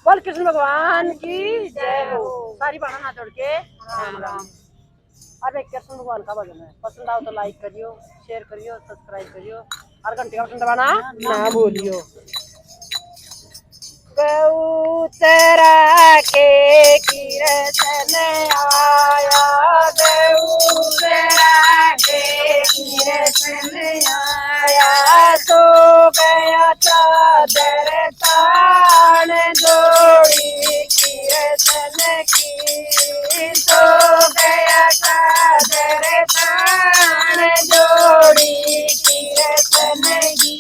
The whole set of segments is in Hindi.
बोल कृष्ण भगवान की जय हो। सारी बाणा हाथ जोड़ के राम राम। अब एक कृष्ण भगवान का भजन है, पसंद आओ तो लाइक करियो, शेयर करियो, सब्सक्राइब करियो और घंटे का बटन दबाना ना भूलियो। गौ चरा के कीर्तन आया, गौ चरा के कीर्तन आया, तो गया चादर तान जोड़ी कीर्तन की, तो गया चादर तान जोड़ी कीर्तन की।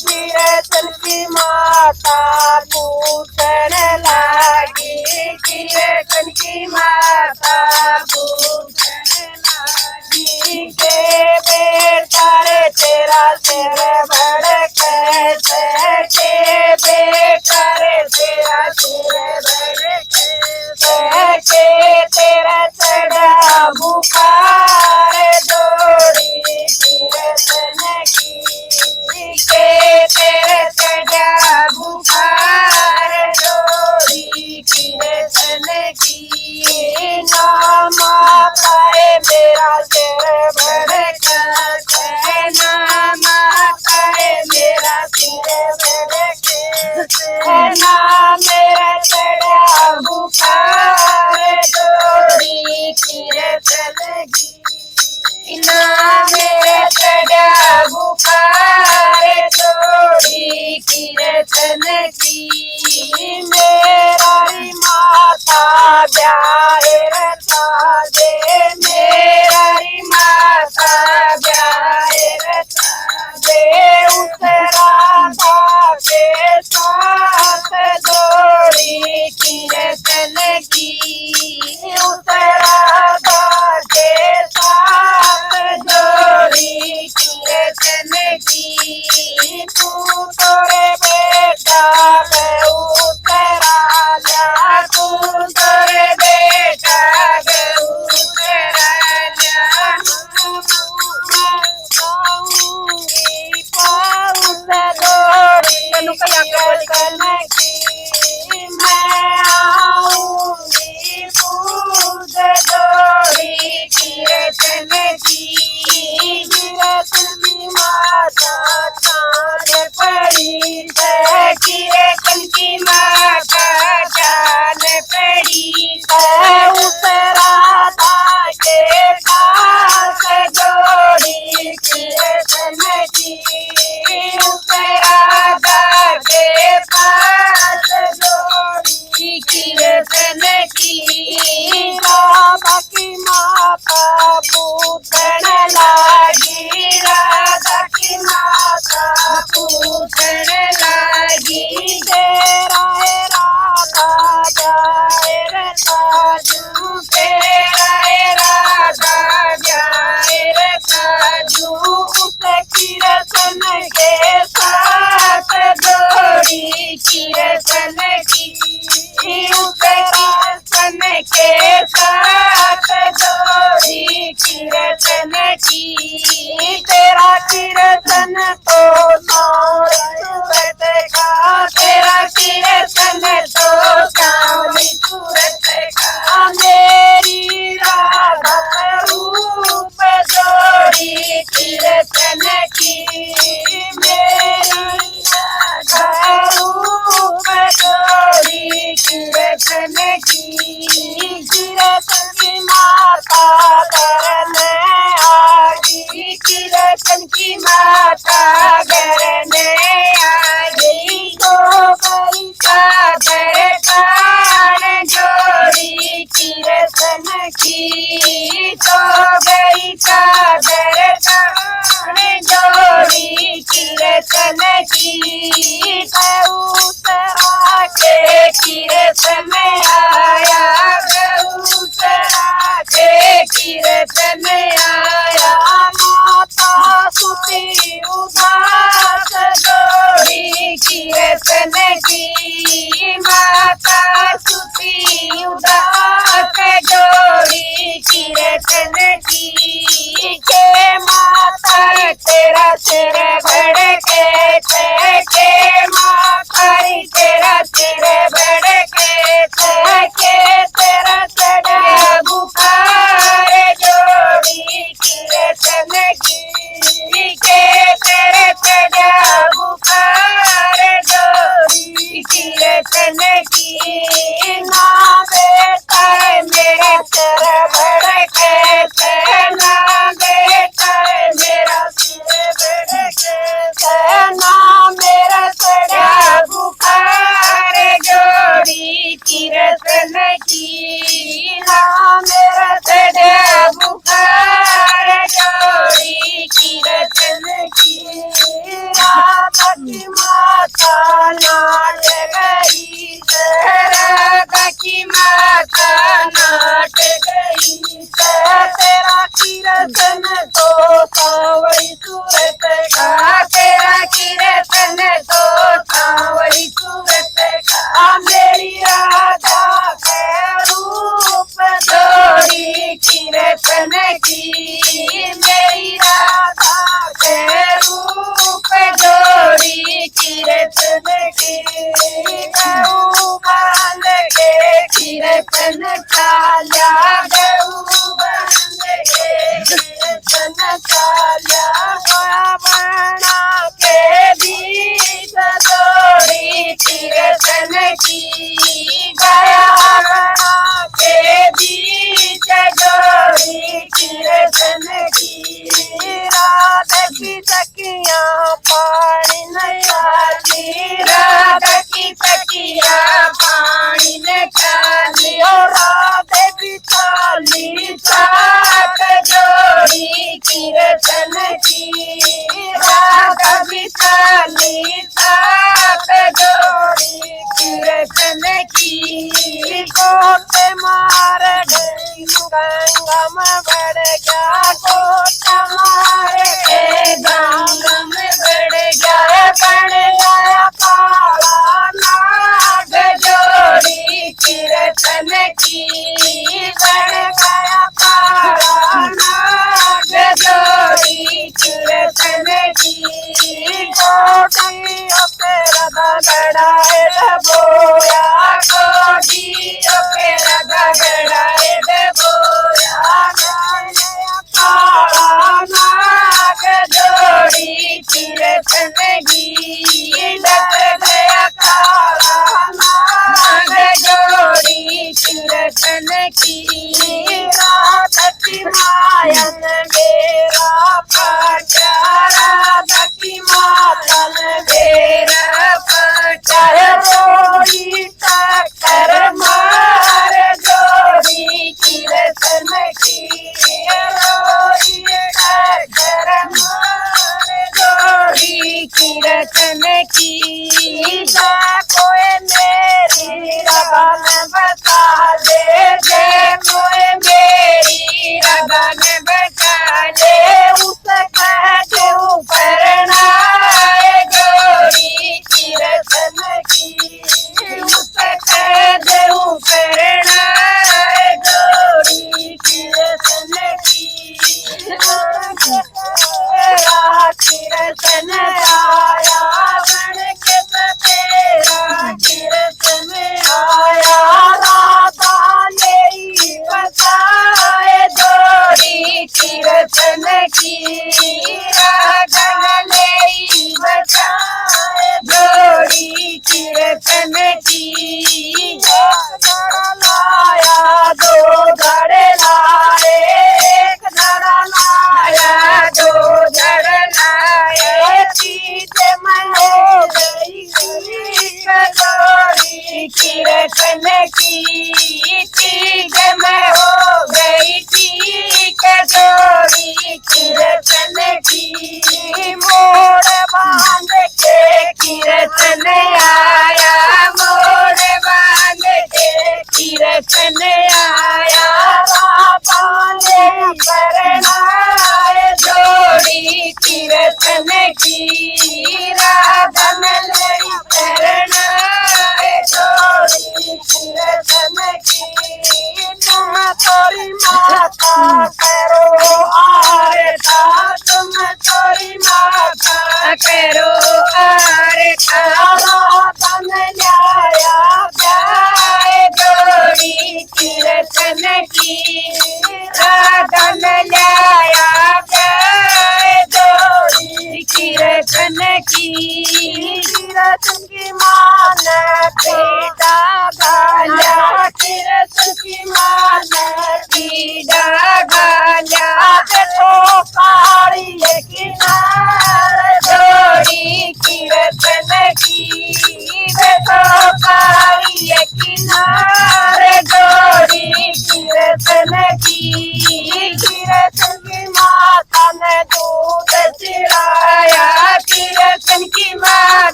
कीर्तन की माता पूछन लागी, कीर्तन की माता पूछन लागी, के बेटा रे तेरा सिर बड़ कैसे, के बेटा रे तेरा सिर बड़ कैसे, के तेरा चढ़ा बुखार जोड़ी कीर्तन की, के तेरे चढ़ा बुखार जोड़ी कीर्तन की। नाम पाए मेरा सिर बड़ कैसे, नाम पाए मेरा सिर बड़ कैसे, ना मेरा चढ़ा बुखार जोड़ी कीर्तन की, ना मेरा चढ़ा बुखार जोड़ी कीर्तन की। मेरा माता ब्याहे रचा दे, मेरा माता ब्याहे रचा दे, उस राधा के साथ जोड़ी कीर्तन की, उस राधा के साथ जोड़ी कीर्तन की। तू तोरे बेटा गऊ तेरा जा, तू तोरे बेटा गऊ तेरा जा, पाऊंगी पाऊस जोड़ी कीर्तन की, मैं आऊंगी पूज जोड़ी कीर्तन की। कीर्तन माता चांद पड़ी है, कीर्तन की माता चांद पड़ी है, उस राधा के पास जोड़ी कीर्तन की, उस राधा के पास जोड़ी कीर्तन की। राधा की माता पूछन लागी, राधा की माता पूछन लागी, तेरा है राधा जाए रे साजू, तेरा है राधा जाए रे साजू, उस कीर्तन के साथ जोड़ी कीर्तन की, उस कीर्तन के साथ जोड़ी कीर्तन की। तेरा कीर्तन तो सूरत का, तेरा कीर्तन तो सावली सूरत का, मेरी राधा रूप जोड़ी कीर्तन की, मेरी राधा रूप जोड़ी कीर्तन की। कीर्तन की माता करन आगी, कीर्तन की माता करन आगी, तो गई चादर तान जोड़ी कीर्तन की, तो गई चादर तान जोड़ी कीर्तन की। गौतरा के कीर्तन आया, गौतरा के कीर्तन आया, माता सुती उदास जोड़ी कीर्तन की, माता सुती उदास जोड़ी कीर्तन की। के माता तेरा सिर बड़ के माता तेरा सिर कीर्तन की ना बेटा मेरा सिर भड़के ना बेटा मेरा सिर भड़के ना मेरा सड़ा बुखार जोड़ी कीर्तन की ना मेरा सड़ा बुखार जोड़ी कीर्तन की राधा की माता नाट गई राधा की माता नाट गई तेरा कीर्तन तो सावरी सूरत का तेरा कीर्तन तो सावरी सूरत का मेरी राधा के रूप जोड़ी कीर्तन की मेरी राधा के रूप जोड़ी कीर्तन की गऊ बांध के कीर्तन चाल्या गऊ बांध के कीर्तन चाल्या बना के बीच जोड़ी कीर्तन की गया बना के बीच जोड़ी कीर्तन की राधा की तकिया पानी निकाली राधा की तकिया पानी निकाली और राधा की थाली साथ जोड़ी कीर्तन की राधा की थाली साथ जोड़ी कीर्तन की कोटे मार गई गंगा में बढ़ गया कोटा मार के गंगा में बढ़ गया काला नाग जोड़ी कीर्तन की बढ़ गया काला नाग जोड़ी कीर्तन की कोटी पेरा गड़ाए बोया कोटी पेरा गड़ाए बोया काला नाग जोड़ी कीर्तन की डक गया काला नाग जोड़ी कीर्तन की राधा की मायन मेरा पटा राधा की मातन मेरा पटा जोड़ी टक्कर मार जोड़ी कीर्तन की जोड़ी टक्कर मार जोड़ी कीर्तन की कोई मेरी रगन बता दे कोई मेरी रगन बता दे उसके ऊपर नाए जोड़ी कीर्तन की उसके ऊपर नाए जोड़ी कीर्तन की कीर्तन आया बन के तेरा कीर्तन आया राधा ने बताए जोड़ी कीर्तन की राधा ने बताए जोड़ी कीर्तन की लाया दो धड़ लाए एक धड़ लाया दो धड़ लाए चीज मैं हो गई जोड़ी कीर्तन की चीज मैं हो गई ठीक जोड़ी कीर्तन की मोड़ बांध के कीर्तन आया मोड़ बांध के कीर्तन आया बांधे परनाए जोड़ी कीर्तन की राधा लड़ी परनाए जोड़ी कीर्तन की तुम थोड़ी माता करो आरता तुम थोड़ी माता करो आरता राधा न्याया जाए जोड़ी कीर्तन की राधा न्याया जाए जोड़ी कीर्तन की कीर्तन की मान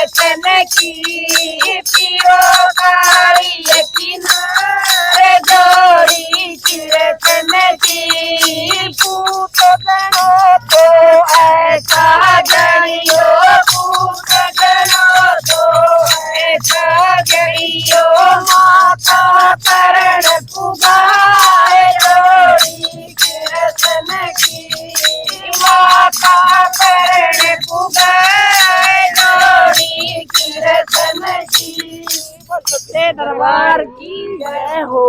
कीर्तन की पियो काली किनारे जोड़ी कीर्तन की पूत गणो तो ऐसा गणियो पूत गणो तो ऐसा गणियो माता करण पुगाए जोड़ी कीर्तन की माता करण पुगाए जोड़ी कीर्तन की दरबार की जय हो।